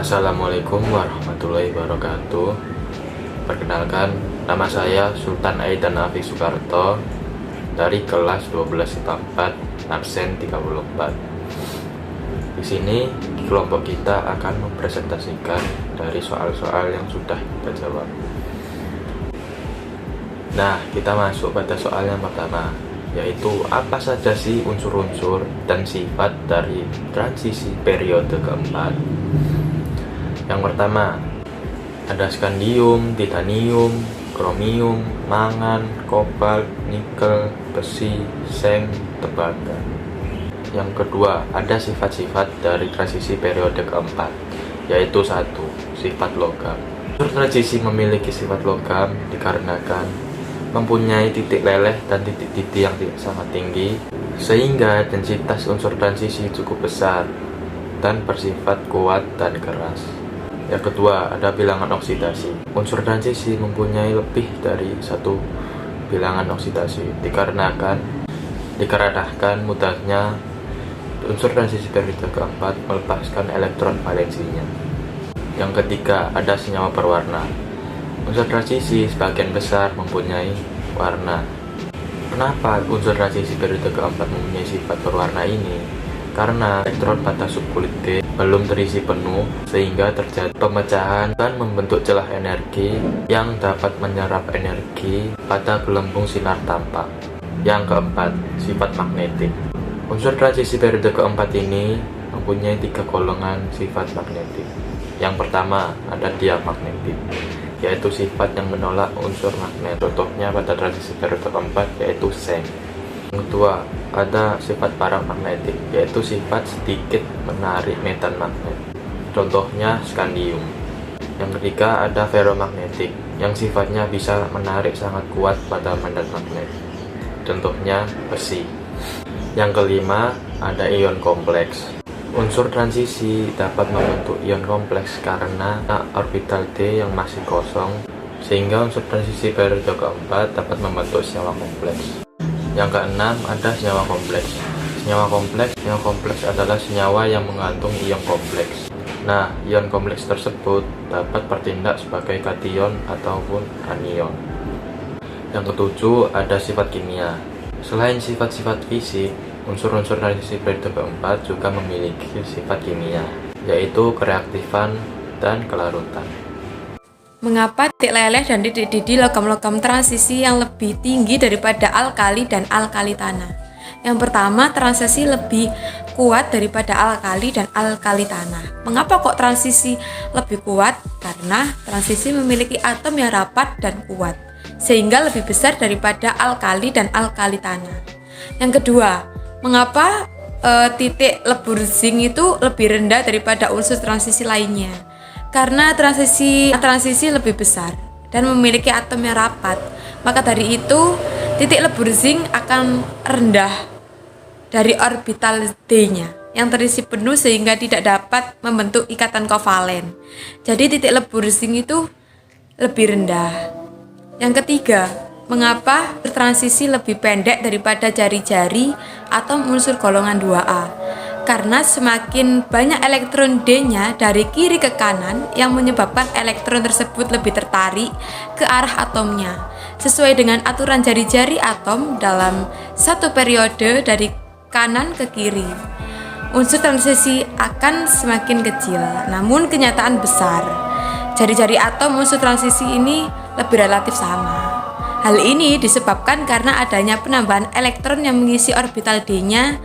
Assalamualaikum warahmatullahi wabarakatuh. Perkenalkan, nama saya Sultan Aidan Afiq Soekarto dari kelas 12 IPA 4, absen 34. Di sini kelompok kita akan mempresentasikan dari soal-soal yang sudah kita jawab. Nah, kita masuk pada soal yang pertama, yaitu apa saja sih unsur-unsur dan sifat dari transisi periode keempat. Yang pertama, ada skandium, titanium, kromium, mangan, kobalt, nikel, besi, seng, tembaga. Yang kedua, ada sifat-sifat dari transisi periode keempat, yaitu 1. Sifat logam. Unsur transisi memiliki sifat logam dikarenakan mempunyai titik leleh dan titik-titik yang sangat tinggi, sehingga densitas unsur transisi cukup besar dan bersifat kuat dan keras. Yang kedua, ada bilangan oksidasi. Unsur transisi mempunyai lebih dari satu bilangan oksidasi dikarenakan mudahnya unsur transisi periode keempat melepaskan elektron valensinya. Yang ketiga, ada senyawa berwarna. Unsur transisi sebagian besar mempunyai warna. Kenapa unsur transisi periode keempat mempunyai sifat berwarna ini? Karena elektron pada subkulit D belum terisi penuh, sehingga terjadi pemecahan dan membentuk celah energi yang dapat menyerap energi pada gelembung sinar tampak. Yang keempat, sifat magnetik. Unsur transisi periode keempat ini mempunyai 3 golongan sifat magnetik. Yang pertama, ada diamagnetik, yaitu sifat yang menolak unsur magnet. Contohnya pada transisi periode keempat yaitu seng. Yang kedua, ada sifat paramagnetik, yaitu sifat sedikit menarik medan magnet. Contohnya skandium. Yang ketiga, ada ferromagnetik, yang sifatnya bisa menarik sangat kuat pada medan magnet. Contohnya besi. Yang kelima, ada ion kompleks. Unsur transisi dapat membentuk ion kompleks karena orbital D yang masih kosong, sehingga unsur transisi periode keempat dapat membentuk senyawa kompleks. Yang keenam, ada senyawa kompleks. Senyawa kompleks adalah senyawa yang mengandung ion kompleks. Nah, ion kompleks tersebut dapat bertindak sebagai kation ataupun anion. Yang ketujuh, ada sifat kimia. Selain sifat-sifat fisik, unsur-unsur transisi periode keempat juga memiliki sifat kimia, yaitu kereaktifan dan kelarutan. Mengapa titik leleh dan titik didih logam-logam transisi yang lebih tinggi daripada alkali dan alkali tanah? Yang pertama, transisi lebih kuat daripada alkali dan alkali tanah. Mengapa kok transisi lebih kuat? Karena transisi memiliki atom yang rapat dan kuat, sehingga lebih besar daripada alkali dan alkali tanah. Yang kedua, mengapa titik lebur zinc itu lebih rendah daripada unsur transisi lainnya? Karena transisi lebih besar dan memiliki atom yang rapat. Maka dari itu, titik lebur zinc akan rendah dari orbital D-nya yang terisi penuh sehingga tidak dapat membentuk ikatan kovalen. Jadi titik lebur zinc itu lebih rendah. Yang ketiga, mengapa transisi lebih pendek daripada jari-jari atom unsur golongan 2A? Karena semakin banyak elektron D-nya dari kiri ke kanan yang menyebabkan elektron tersebut lebih tertarik ke arah atomnya, sesuai dengan aturan jari-jari atom dalam satu periode dari kanan ke kiri. Unsur transisi akan semakin kecil, namun kenyataan besar. Jari-jari atom unsur transisi ini lebih relatif sama. Hal ini disebabkan karena adanya penambahan elektron yang mengisi orbital D-nya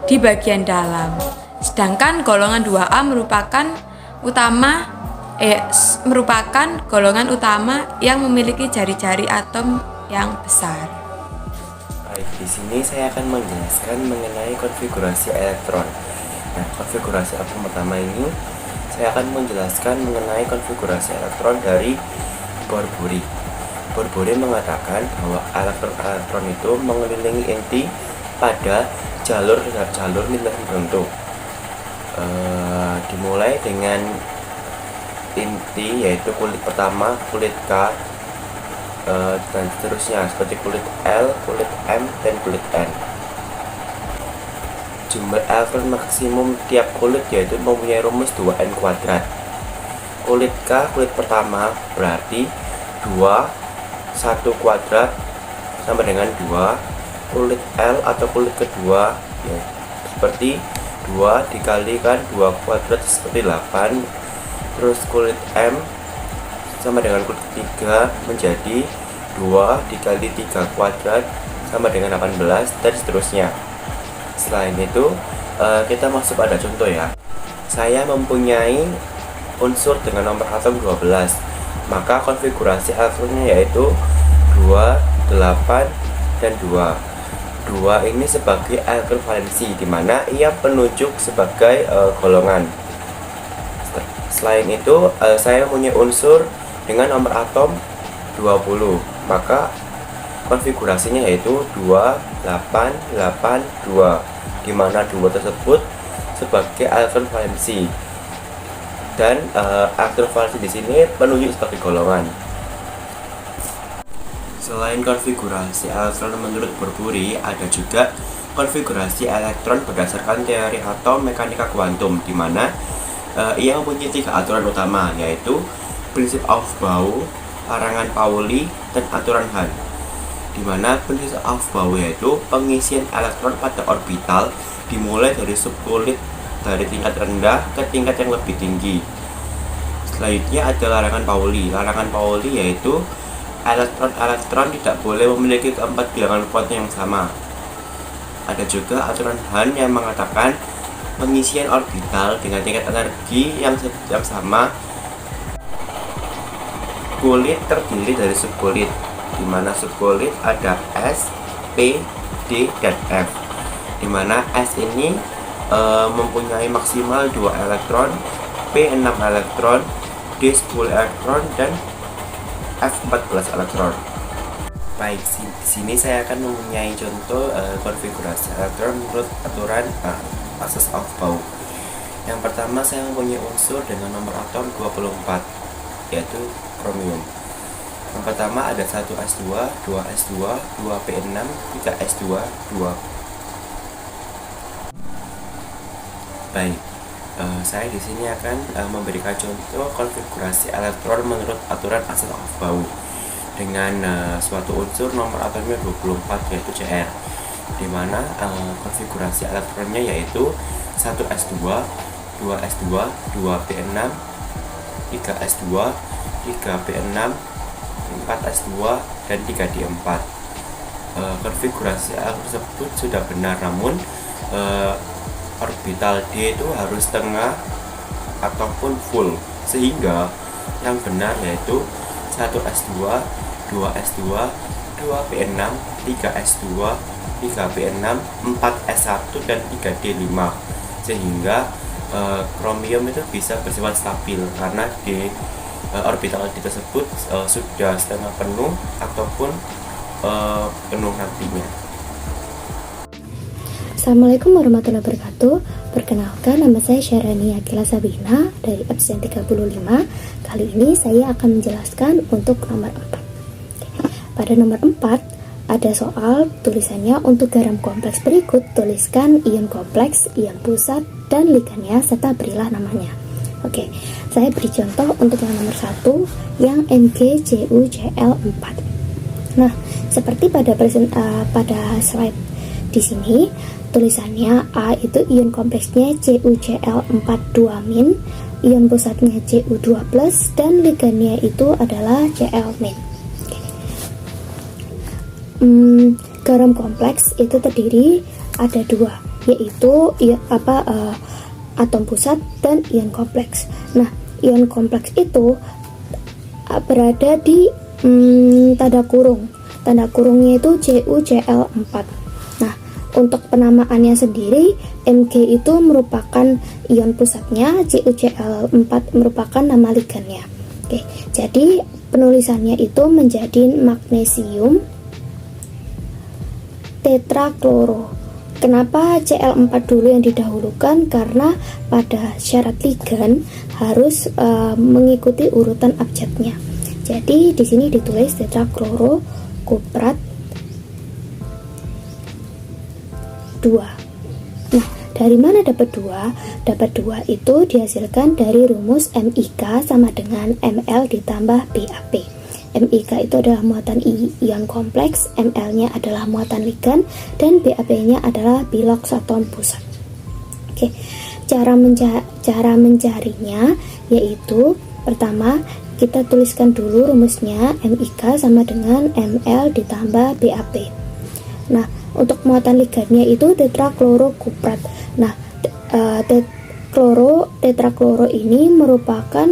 di bagian dalam. Sedangkan golongan 2A merupakan golongan utama yang memiliki jari-jari atom yang besar. Baik, di sini saya akan menjelaskan mengenai konfigurasi elektron. Nah, konfigurasi atom pertama ini saya akan menjelaskan mengenai konfigurasi elektron dari Bohr-Bury. Bohr-Bury mengatakan bahwa elektron itu mengelilingi inti pada jalur lintas tertentu. Dimulai dengan inti, yaitu kulit pertama, kulit K, dan seterusnya seperti kulit L, kulit M, dan kulit N. Jumlah elektron maksimum tiap kulit yaitu mempunyai rumus 2n². kulit K, kulit pertama berarti 2, 1 kuadrat sama dengan 2. Kulit L atau kulit kedua ya, seperti 2 dikalikan 2 kuadrat seperti 8. Terus kulit M sama dengan kulit ketiga menjadi 2 dikali 3 kuadrat sama dengan 18 dan seterusnya. Selain itu kita masuk pada contoh ya. Saya mempunyai unsur dengan nomor atom 12, maka konfigurasi elektronnya yaitu 2, 8, dan 2. 2 ini sebagai elektron valensi, di mana ia penunjuk sebagai golongan. Selain itu, saya mempunyai unsur dengan nomor atom 20, maka konfigurasinya yaitu 2, 8, 8, 2, di mana 2 tersebut sebagai elektron valensi dan elektron valensi di sini penunjuk sebagai golongan. Selain konfigurasi elektron menurut Burbury, ada juga konfigurasi elektron berdasarkan teori atom mekanika kuantum, di mana ia mempunyai 3 aturan utama, yaitu prinsip Aufbau, larangan Pauli, dan aturan Hahn. Di mana prinsip Aufbau yaitu pengisian elektron pada orbital dimulai dari subkulit dari tingkat rendah ke tingkat yang lebih tinggi. Selanjutnya ada larangan Pauli. Larangan Pauli yaitu elektron-elektron tidak boleh memiliki keempat bilangan kuantum yang sama. Ada juga aturan Hahn yang mengatakan pengisian orbital dengan tingkat energi yang sama. Kulit terdiri dari subkulit, di mana subkulit ada S, P, D, dan F. Di mana S ini mempunyai maksimal 2 elektron, P 6 elektron, D 10 elektron, dan F 14 elektron. Baik, di sini saya akan mempunyai contoh konfigurasi elektron menurut aturan asas Aufbau. Yang pertama, saya mempunyai unsur dengan nomor atom 24, yaitu kromium. Yang pertama ada 1s2, 2s2, 2p6, 3s2, 2. Baik, saya di sini akan memberikan contoh konfigurasi elektron menurut aturan asas Aufbau dengan suatu unsur nomor atomnya 24, yaitu Cr, di mana konfigurasi elektronnya yaitu 1s2, 2s2, 2p6, 3s2, 3p6, 4s2, dan 3d4. Konfigurasi tersebut sudah benar, namun orbital D itu harus tengah ataupun full, sehingga yang benar yaitu 1s2, 2s2, 2p6, 3s2, 3p6, 4s1, dan 3d5, sehingga kromium itu bisa bersifat stabil karena D orbital D tersebut sudah setengah penuh ataupun penuh nantinya. Assalamualaikum warahmatullahi wabarakatuh. Perkenalkan, nama saya Syarani Akila Sabina dari absen 35. Kali ini saya akan menjelaskan untuk nomor 4. Pada nomor 4 ada soal tulisannya untuk garam kompleks berikut tuliskan ion kompleks, ion pusat, dan ligannya serta berilah namanya. Oke, saya beri contoh untuk yang nomor 1 yang MgCuCl4. Nah, seperti pada slide di sini tulisannya A itu ion kompleksnya CuCl42-, ion pusatnya Cu2+, dan ligannya itu adalah Cl-. Garam kompleks itu terdiri ada 2, yaitu atom pusat dan ion kompleks. Nah, ion kompleks itu berada di tanda kurung. Tanda kurungnya itu CuCl4. Nah, untuk penamaannya sendiri, Mg itu merupakan ion pusatnya, CuCl4 merupakan nama ligannya. Oke, jadi penulisannya itu menjadi magnesium tetrakloro. Kenapa Cl4 dulu yang didahulukan? Karena pada syarat ligan harus mengikuti urutan abjadnya. Jadi di sini ditulis tetrakloro kuprat 2. Nah, Dari mana dapat 2? Dapat 2 itu dihasilkan dari rumus MIK sama dengan ML ditambah BAP. MIK itu adalah muatan ion kompleks, ML-nya adalah muatan ligan, dan BAP-nya adalah biloks atom pusat. Oke, cara mencarinya yaitu pertama kita tuliskan dulu rumusnya, MIK sama dengan ML ditambah BAP. Nah, untuk muatan ligannya itu tetraklorokuprat. Nah, tetrakloro ini merupakan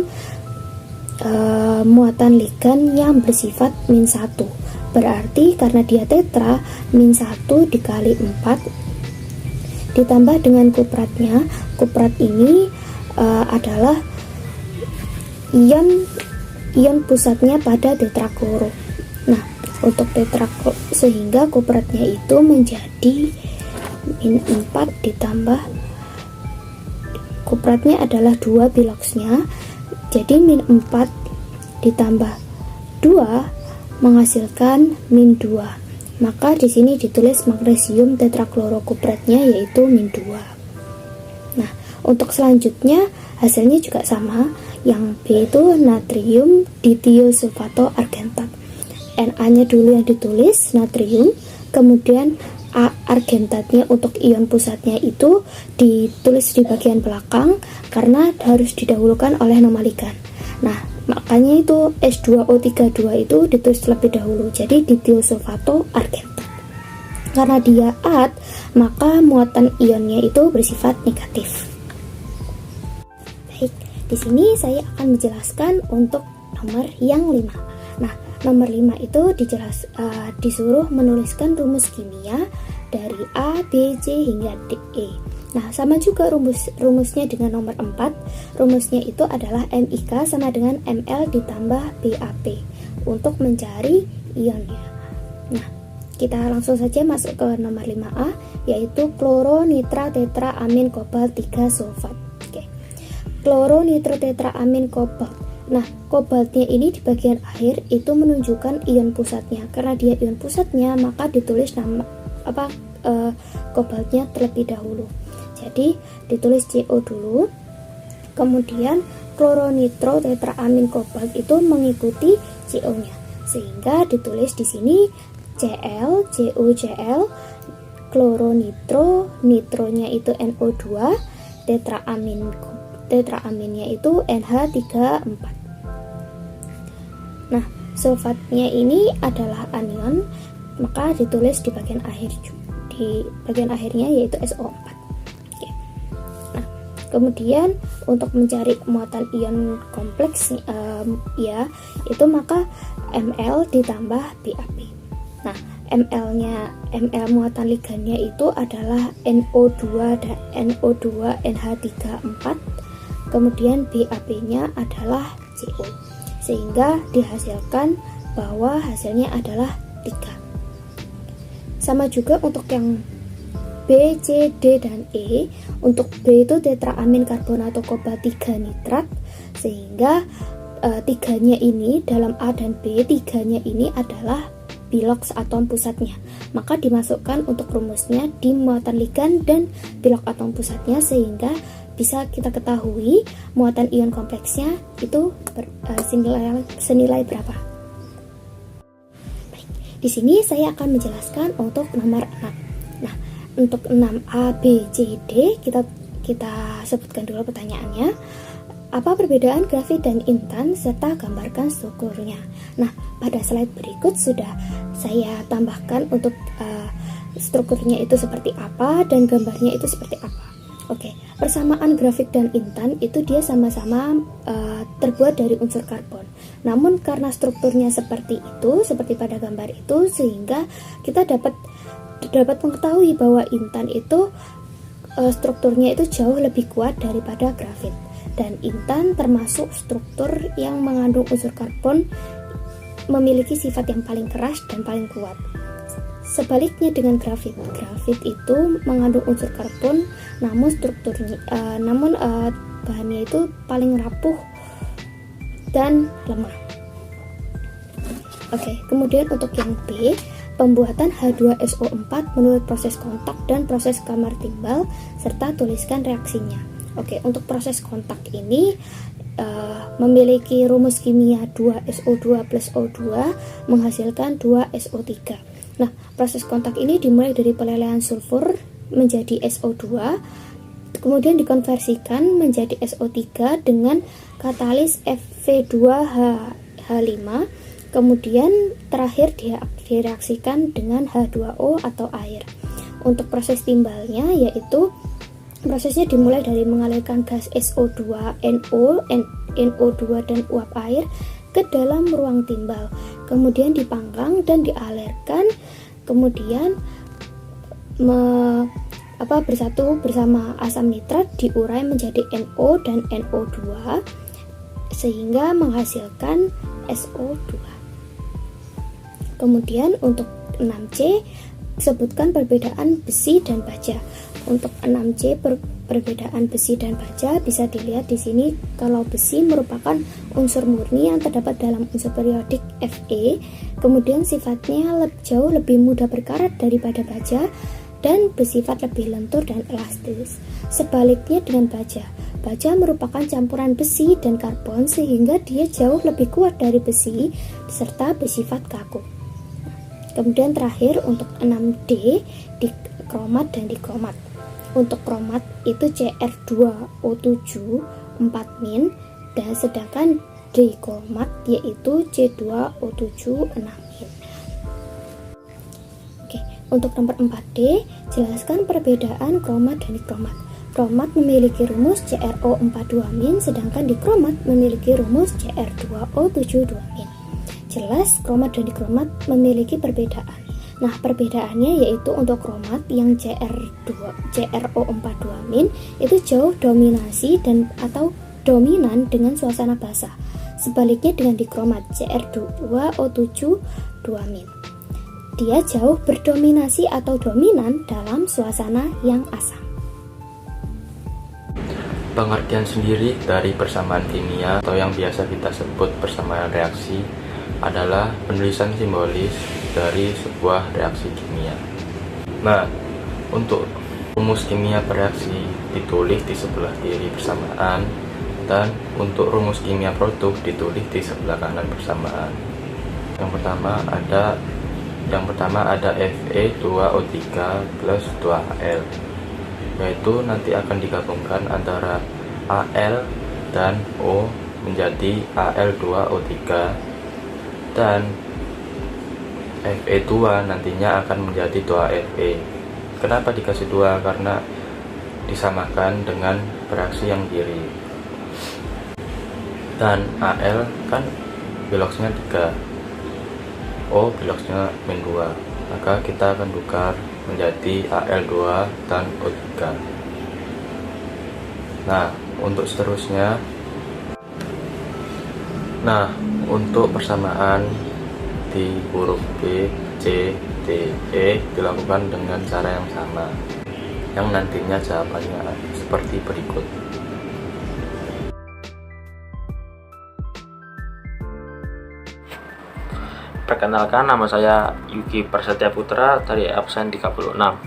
muatan ligan yang bersifat min 1. Berarti karena dia tetra, min 1 dikali 4 ditambah dengan kupratnya. Kuprat ini adalah ion pusatnya pada tetrakloro. Nah, untuk tetrakloro sehingga kupratnya itu menjadi min 4 ditambah kupratnya adalah 2 biloksnya. Jadi min 4 ditambah 2 menghasilkan min 2. Maka di sini ditulis magnesium tetraklorokupratnya yaitu min 2. Nah, untuk selanjutnya hasilnya juga sama. Yang B itu natrium ditiosulfato argentat. Na-nya dulu yang ditulis natrium, kemudian A argentatnya untuk ion pusatnya itu ditulis di bagian belakang karena harus didahulukan oleh nama ligan. Nah, makanya itu S2O32 itu ditulis terlebih dahulu. Jadi ditiosulfato argentat. Karena dia at, maka muatan ionnya itu bersifat negatif. Baik, di sini saya akan menjelaskan untuk nomor yang 5. Nah, nomor 5 itu disuruh menuliskan rumus kimia dari A, B, C hingga D, E. Nah, sama juga rumusnya dengan nomor 4. Rumusnya itu adalah MIK sama dengan ML ditambah BAP untuk mencari ionnya. Nah, kita langsung saja masuk ke nomor 5A, yaitu kloronitratetraamin kobalt 3 sulfat. Oke. Kloronitrotetraamin kobalt. Nah, kobaltnya ini di bagian akhir itu menunjukkan ion pusatnya. Karena dia ion pusatnya, maka ditulis nama kobaltnya terlebih dahulu. Jadi ditulis CO dulu. Kemudian kloronitrotetraamin kobalt itu mengikuti CO-nya. Sehingga ditulis di sini Cl, CO, Cl, kloronitro, nitronya itu NO2, tetraaminnya itu NH34. Nah, sulfatnya ini adalah anion, maka ditulis di bagian akhir, di bagian akhirnya yaitu SO4. Oke. Nah, kemudian untuk mencari muatan ion kompleks itu maka Ml ditambah BAP. Nah, ML muatan ligannya itu adalah NO2 dan NO2 NH34. Kemudian BAP-nya adalah CO. Sehingga dihasilkan bahwa hasilnya adalah 3. Sama juga untuk yang B, C, D, dan E. Untuk B itu tetraamin karbonato kobalt 3 nitrat. Sehingga 3-nya ini dalam A dan B, 3-nya ini adalah biloks atom pusatnya. Maka dimasukkan untuk rumusnya di muatan ligan dan bilok atom pusatnya sehingga bisa kita ketahui muatan ion kompleksnya itu senilai berapa. Baik, di sini saya akan menjelaskan untuk nomor 6. Nah, untuk 6A, B, C, D kita sebutkan dulu pertanyaannya. Apa perbedaan grafit dan intan serta gambarkan strukturnya. Nah, pada slide berikut sudah saya tambahkan untuk strukturnya itu seperti apa dan gambarnya itu seperti apa. Oke, persamaan grafit dan intan itu dia sama-sama terbuat dari unsur karbon. Namun karena strukturnya seperti itu, seperti pada gambar itu, sehingga kita dapat mengetahui bahwa intan itu strukturnya itu jauh lebih kuat daripada grafit. Dan intan termasuk struktur yang mengandung unsur karbon, memiliki sifat yang paling keras dan paling kuat. Sebaliknya dengan grafit itu mengandung unsur karbon, namun bahannya itu paling rapuh dan lemah. Oke, kemudian untuk yang B, pembuatan H2SO4 menurut proses kontak dan proses kamar timbal serta tuliskan reaksinya. Oke, untuk proses kontak ini memiliki rumus kimia 2SO2 plus O2 menghasilkan 2SO3. Nah, proses kontak ini dimulai dari pelelehan sulfur menjadi SO2, kemudian dikonversikan menjadi SO3 dengan katalis Fe2H5, kemudian terakhir direaksikan dengan H2O atau air. Untuk proses timbalnya yaitu prosesnya dimulai dari mengalirkan gas SO2, NO2 dan uap air ke dalam ruang timbal, kemudian dipanggang dan dialirkan, kemudian bersatu bersama asam nitrat diurai menjadi NO dan NO2 sehingga menghasilkan SO2. Kemudian untuk 6C, sebutkan perbedaan besi dan baja. Untuk 6C perbedaan besi dan baja bisa dilihat di sini. Kalau besi merupakan unsur murni yang terdapat dalam unsur periodik Fe, kemudian sifatnya jauh lebih mudah berkarat daripada baja dan bersifat lebih lentur dan elastis. Sebaliknya dengan baja merupakan campuran besi dan karbon sehingga dia jauh lebih kuat dari besi serta bersifat kaku. Kemudian terakhir untuk 6D, di kromat dan dikromat. Untuk kromat itu Cr2O7 4- dan sedangkan dikromat yaitu C2O7 6-. Oke, untuk nomor 4D, jelaskan perbedaan kromat dan dikromat. Kromat memiliki rumus CrO42-, sedangkan dikromat memiliki rumus Cr2O7 2-. Jelas kromat dan dikromat memiliki perbedaan. Nah, perbedaannya yaitu untuk kromat yang CrO42- itu jauh dominasi dan atau dominan dengan suasana basah. Sebaliknya dengan dikromat Cr2O7 2-, dia jauh berdominasi atau dominan dalam suasana yang asam. Pengertian sendiri dari persamaan kimia atau yang biasa kita sebut persamaan reaksi adalah penulisan simbolis dari sebuah reaksi kimia. Nah, untuk rumus kimia bereaksi ditulis di sebelah kiri persamaan, dan untuk rumus kimia produk ditulis di sebelah kanan persamaan. Yang pertama ada Fe2O3 plus 2Al, yaitu nanti akan digabungkan antara Al dan O menjadi Al2O3, dan Fe2 nantinya akan menjadi 2Fe. Kenapa dikasih 2? Karena disamakan dengan bereaksi yang kiri. Dan Al kan biloxnya 3, O biloxnya -2, maka kita akan tukar menjadi Al2 dan O3. Nah, untuk seterusnya, untuk persamaan di huruf B, C, D, E dilakukan dengan cara yang sama, yang nantinya jawabannya seperti berikut. Perkenalkan, nama saya Yuki Prasetya Putra dari absen 36.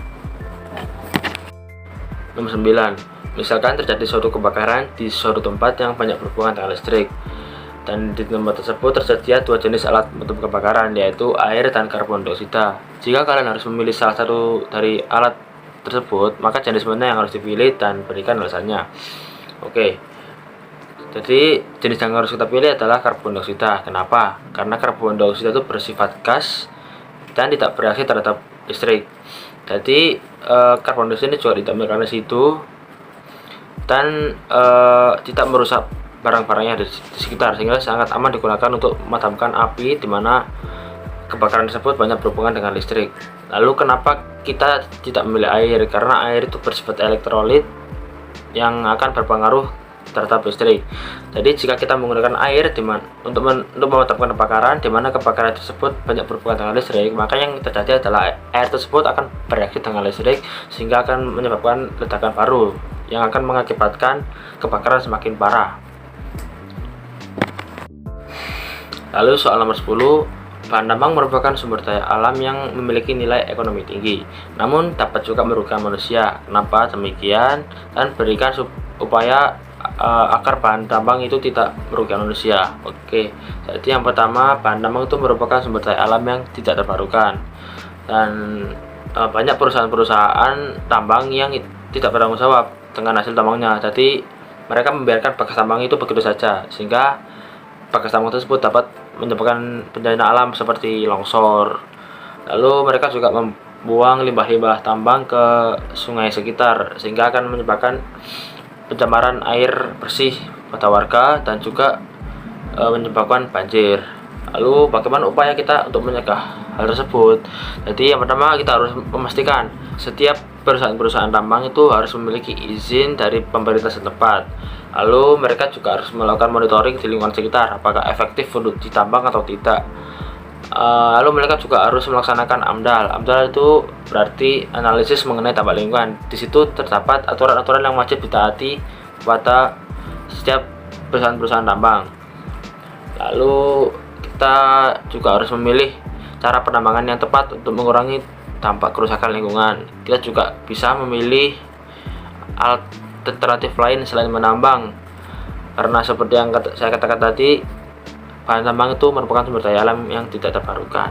Nomor 9. Misalkan terjadi suatu kebakaran di suatu tempat yang banyak berhubungan dengan listrik, dan di tempat tersebut tersedia dua jenis alat pemadam kebakaran, yaitu air dan karbon dioksida. Jika kalian harus memilih salah satu dari alat tersebut, maka jenis mana yang harus dipilih dan berikan alasannya. Oke, jadi jenis yang harus kita pilih adalah karbon dioksida. Kenapa? Karena karbon dioksida itu bersifat gas dan tidak bereaksi terhadap listrik. Jadi karbon dioksida ini juga tidak memiliki residu dan tidak merusak barang-barang yang ada di sekitar, sehingga sangat aman digunakan untuk memadamkan api di mana kebakaran tersebut banyak berhubungan dengan listrik. Lalu kenapa kita tidak memilih air? Karena air itu bersifat elektrolit yang akan berpengaruh terhadap listrik. Jadi jika kita menggunakan air untuk memadamkan kebakaran di mana kebakaran tersebut banyak berhubungan dengan listrik, maka yang terjadi adalah air tersebut akan bereaksi dengan listrik sehingga akan menyebabkan ledakan baru yang akan mengakibatkan kebakaran semakin parah. Lalu soal nomor 10, Bahan tambang merupakan sumber daya alam yang memiliki nilai ekonomi tinggi, namun dapat juga merugikan manusia. Kenapa demikian? Dan berikan upaya agar bahan tambang itu tidak merugikan manusia. Oke, jadi yang pertama, bahan tambang itu merupakan sumber daya alam yang tidak terbarukan, dan banyak perusahaan-perusahaan tambang yang tidak bertanggung jawab dengan hasil tambangnya. Jadi mereka membiarkan bekas tambang itu begitu saja, sehingga bekas tambang tersebut dapat menyebabkan bencana alam seperti longsor. Lalu mereka juga membuang limbah-limbah tambang ke sungai sekitar, sehingga akan menyebabkan pencemaran air bersih pada warga dan juga menyebabkan banjir. Lalu bagaimana upaya kita untuk mencegah hal tersebut? Jadi yang pertama, kita harus memastikan setiap perusahaan-perusahaan tambang itu harus memiliki izin dari pemerintah setempat. Lalu mereka juga harus melakukan monitoring di lingkungan sekitar, apakah efektif untuk ditambang atau tidak. Lalu mereka juga harus melaksanakan AMDAL. AMDAL itu berarti analisis mengenai dampak lingkungan. Di situ terdapat aturan-aturan yang wajib ditaati pada setiap perusahaan-perusahaan tambang. Lalu kita juga harus memilih cara penambangan yang tepat untuk mengurangi dampak kerusakan lingkungan. Kita juga bisa memilih alternatif lain selain menambang, karena seperti yang saya katakan tadi, bahan tambang itu merupakan sumber daya alam yang tidak terbarukan.